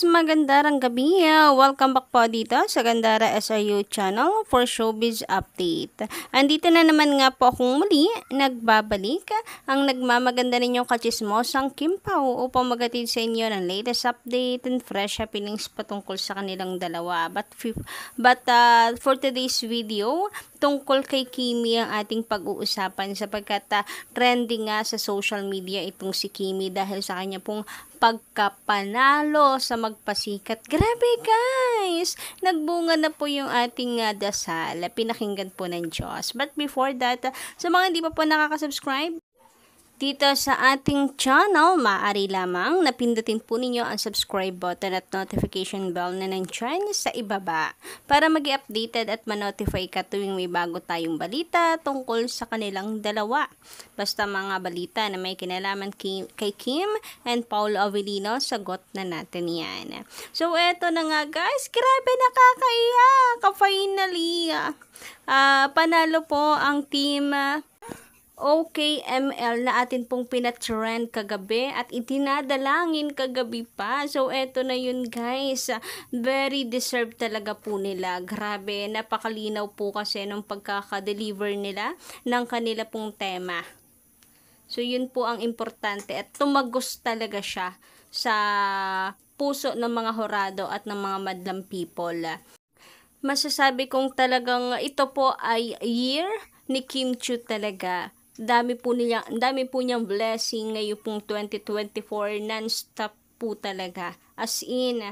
magandang gabi. Welcome back po dito sa Gandara SRU channel for showbiz update. Andito na naman nga po akong muli, nagbabalik ang nagmamaganda ninyong kachismosang Kim Pao upang magatid sa inyo ng latest update and fresh happenings patungkol sa kanilang dalawa. But for today's video, tungkol kay Kimi ang ating pag-uusapan sapagkat trending nga sa social media itong si Kimi dahil sa kanya pong pagkapanalo sa magpasikat. Grabe guys! Nagbunga na po yung ating dasal. Pinakinggan po ng Diyos. But before that, sa mga hindi pa po nakaka-subscribe dito sa ating channel, maaari lamang napindutin po ninyo ang subscribe button at notification bell na nandyan sa ibaba para mag-updated at ma-notify ka tuwing may bago tayong balita tungkol sa kanilang dalawa. Basta mga balita na may kinalaman kay Kim and Paolo Avellino, sagot na natin yan. So eto na nga guys, grabe nakakaiyak! Finally, panalo po ang team OKML na atin pong pinatrend kagabi at itinadalangin kagabi pa. So, eto na yun guys. Very deserved talaga po nila. Grabe, napakalinaw po kasi nung pagkaka-deliver nila ng kanila pong tema. So, yun po ang importante at tumagos talaga siya sa puso ng mga horado at ng mga madlang people. Masasabi kong talagang ito po ay year ni Kim Chiu talaga. Dami po niyang blessing ngayon pong 2024, non-stop po talaga. As in.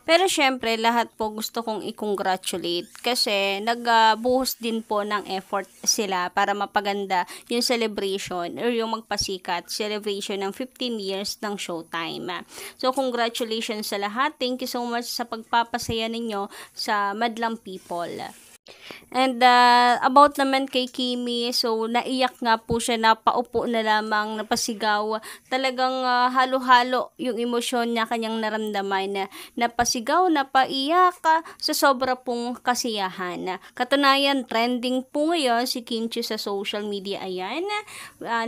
Pero syempre, lahat po gusto kong i-congratulate kasi nagbuhos din po ng effort sila para mapaganda yung celebration or yung magpasikat celebration ng 15 years ng Showtime. So, congratulations sa lahat. Thank you so much sa pagpapasaya ninyo sa madlang people. And about naman kay Kimi, so naiyak nga po siya, napaupo na lamang, napasigaw. Talagang halo-halo yung emosyon niya kanyang naramdaman. Napasigaw, napaiyak sa sobra pong kasiyahan. Katunayan, trending po ngayon si Kim Chiu sa social media. Ayan,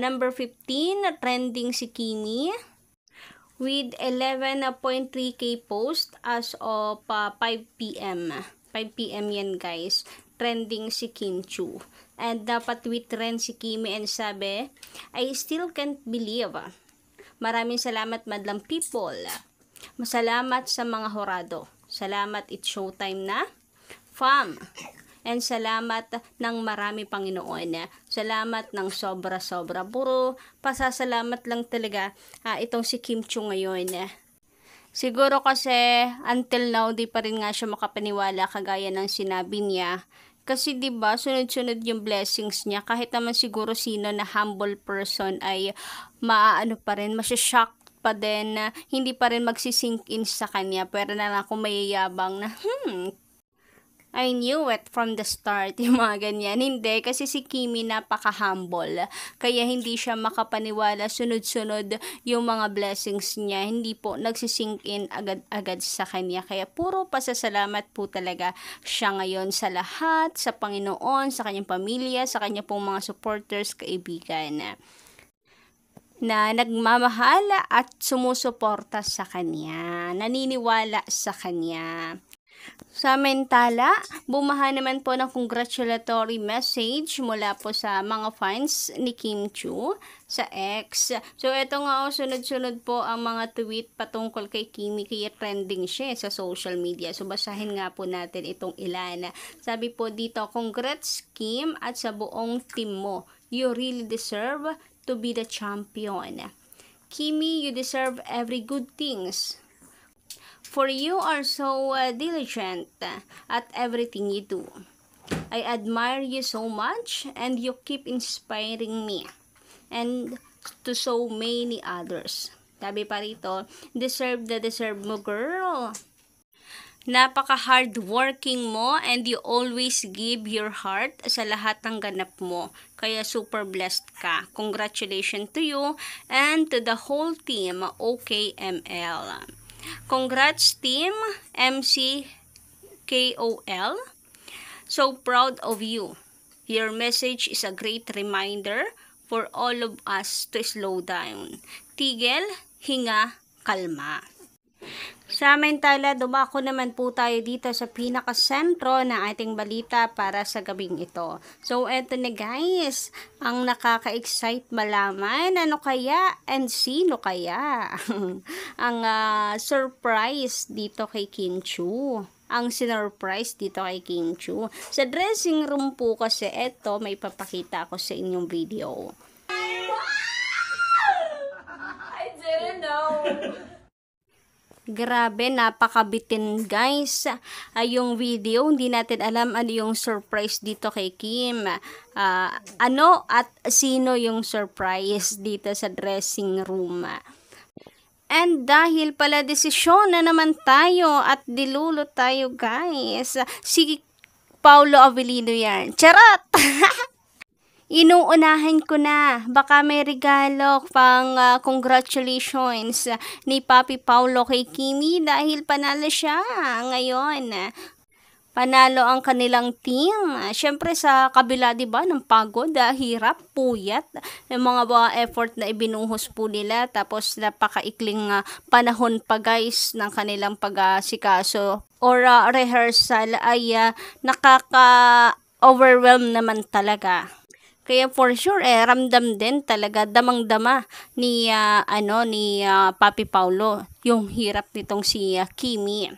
number 15, trending si Kimi with 11.3k post as of 5 p.m. 5 p.m. yan guys, trending si Kim Chiu. And dapat tweet trend si Kimi and sabi, I still can't believe. Maraming salamat madlang people. Masalamat sa mga horado. Salamat it's showtime na. Fam. And salamat ng marami Panginoon. Salamat ng sobra-sobra. Puro pasasalamat lang talaga itong si Kim Chiu ngayon. Siguro kasi until now di pa rin nga siya makapaniwala kagaya ng sinabi niya. Kasi 'di ba sunod-sunod yung blessings niya, kahit naman siguro sino na humble person ay maaano pa rin, masya-shock pa din, hindi pa rin magsisink in sa kanya. Pero na lang kung mayayabang na I knew it from the start, yung mga ganyan. Hindi, kasi si Kimi napaka-humble. Kaya hindi siya makapaniwala sunod-sunod yung mga blessings niya. Hindi po nagsisink in agad-agad sa kanya. Kaya puro pasasalamat po talaga siya ngayon sa lahat, sa Panginoon, sa kanyang pamilya, sa kanya pong mga supporters, kaibigan na nagmamahal at sumusuporta sa kanya, naniniwala sa kanya. Sa mentala, bumaha naman po ng congratulatory message mula po sa mga fans ni Kim Chiu sa X. So, eto nga sunod-sunod po ang mga tweet patungkol kay Kimi, kaya trending siya sa social media. So, basahin nga po natin itong ilan. Sabi po dito, congrats Kim at sa buong team mo. You really deserve to be the champion. Kimi, you deserve every good things. For you are so diligent at everything you do. I admire you so much and you keep inspiring me and to so many others. Sabi pa rito, deserve mo girl. Napaka-hardworking mo and you always give your heart sa lahat ng ganap mo. Kaya super blessed ka. Congratulations to you and to the whole team OKML. Congrats team MCKOL. So proud of you. Your message is a great reminder for all of us to slow down. Tigil, hinga, kalma. Samantala, dumako naman po tayo dito sa pinakasentro ng ating balita para sa gabing ito. So, eto na guys, ang nakaka-excite malaman, ano kaya and sino kaya ang surprise dito kay Kim Chiu. Ang sinurprise dito kay Kim Chiu. Sa dressing room po kasi eto, may papakita ako sa inyong video. I didn't know. Grabe, napakabitin guys. Yung video, hindi natin alam ano yung surprise dito kay Kim. Ano at sino yung surprise dito sa dressing room. And dahil pala desisyon na naman tayo at dilulo tayo guys. Si Paulo Avellino yan. Charot! Inuunahan ko na. Baka may regalo pang congratulations ni Papi Paulo kay Kimi dahil panalo siya ngayon. Panalo ang kanilang team. Siyempre sa kabila 'di ba ng pagod, hirap, puyat, ng mga effort na ibinuhos po nila tapos napakaikling panahon pa guys ng kanilang pag-asikaso or rehearsal ay nakaka-overwhelm naman talaga. Kaya for sure ramdam din talaga damang-dama ni Papi Paulo yung hirap nitong si Kimi.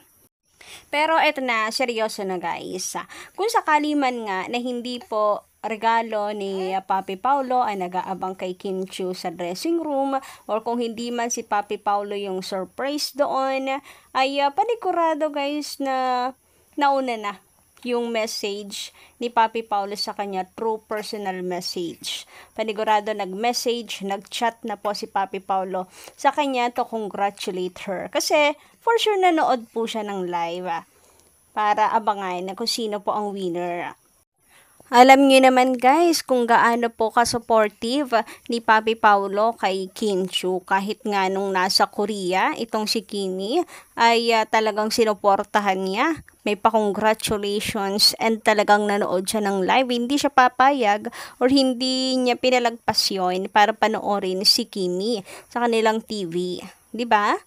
Pero eto na, seryoso na guys. Kung sakali man nga na hindi po regalo ni Papi Paulo ay nag-aabang kay Kim Chiu sa dressing room or kung hindi man si Papi Paulo yung surprise doon ay panigurado guys na nauna na yung message ni Papi Paulo sa kanya through personal message. Panigurado nag-message, nag-chat na po si Papi Paulo sa kanya to congratulate her. Kasi for sure nanood po siya ng live para abangan na kung sino po ang winner. Alam niyo naman guys kung gaano po ka-supportive ni Papi Paulo kay Kim Chiu. Kahit nga nung nasa Korea, itong si Kimi ay talagang sinuportahan niya. May pa-congratulations and talagang nanood siya ng live. Hindi siya papayag or hindi niya pinalagpas yun para panoorin si Kimi sa kanilang TV. 'Di ba?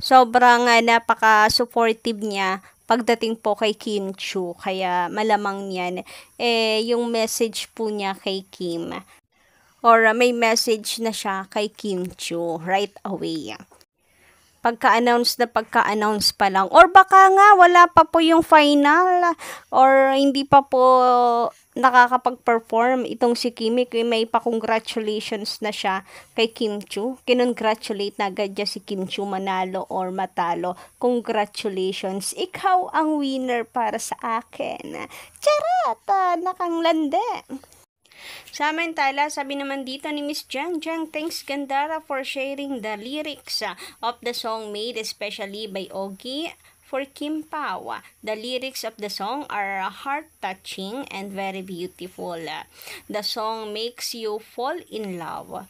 Sobrang napaka-supportive niya pagdating po kay Kim Chiu, kaya malamang niyan yung message po niya kay Kim or may message na siya kay Kim Chiu right away. Pagka-announce pa lang or baka nga wala pa po yung final or hindi pa po nakakapag-perform itong si Kimi, may pa-congratulations na siya kay Kim Chiu. Kinongratulate na agad niya si Kim Chiu manalo or matalo. Congratulations, ikaw ang winner para sa akin. Charot! Nakanglande. Samantala, sabi naman dito ni Miss Jang Jang, thanks Gandara for sharing the lyrics of the song made especially by Ogie for Kim Pao. The lyrics of the song are heart-touching and very beautiful. The song makes you fall in love.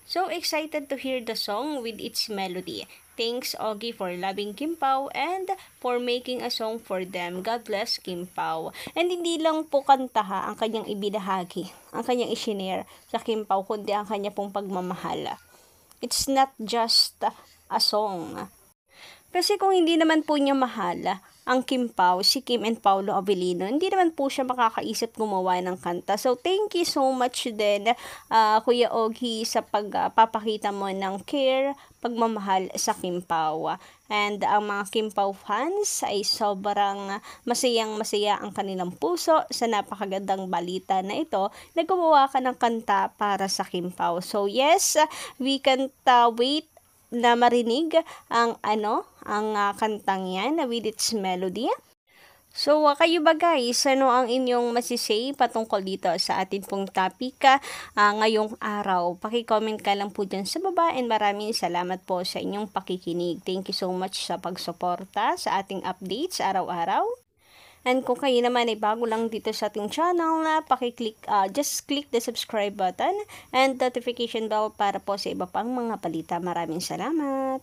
So excited to hear the song with its melody. Thanks Ogie for loving Kim Pao and for making a song for them. God bless Kim Pao. And hindi lang po kanta ang kanyang ibinahagi, ang kanyang isinare sa Kim Pao, kundi ang kanya pong pagmamahal. It's not just a song. Kasi kung hindi naman po niya mahal ang Kim Pao, si Kim and Paulo Avellino, hindi naman po siya makakaisip gumawa ng kanta. So, thank you so much din, Kuya Ogie, sa pagpapakita mo ng care, pagmamahal sa Kim Pao. And ang mga Kim Pao fans ay sobrang masayang-masaya ang kanilang puso sa napakagandang balita na ito na gumawa ka ng kanta para sa Kim Pao. So, yes, we can't wait na marinig ang kantang yan with its melody. So, kayo ba guys, ano ang inyong masisay patungkol dito sa atin pong topic ngayong araw? Paki-comment ka lang po dyan sa baba and maraming salamat po sa inyong pakikinig. Thank you so much sa pagsuporta sa ating updates araw-araw. And kung kayo naman ay bago lang dito sa ating channel, just click the subscribe button and notification bell para po sa iba pang mga balita. Maraming salamat!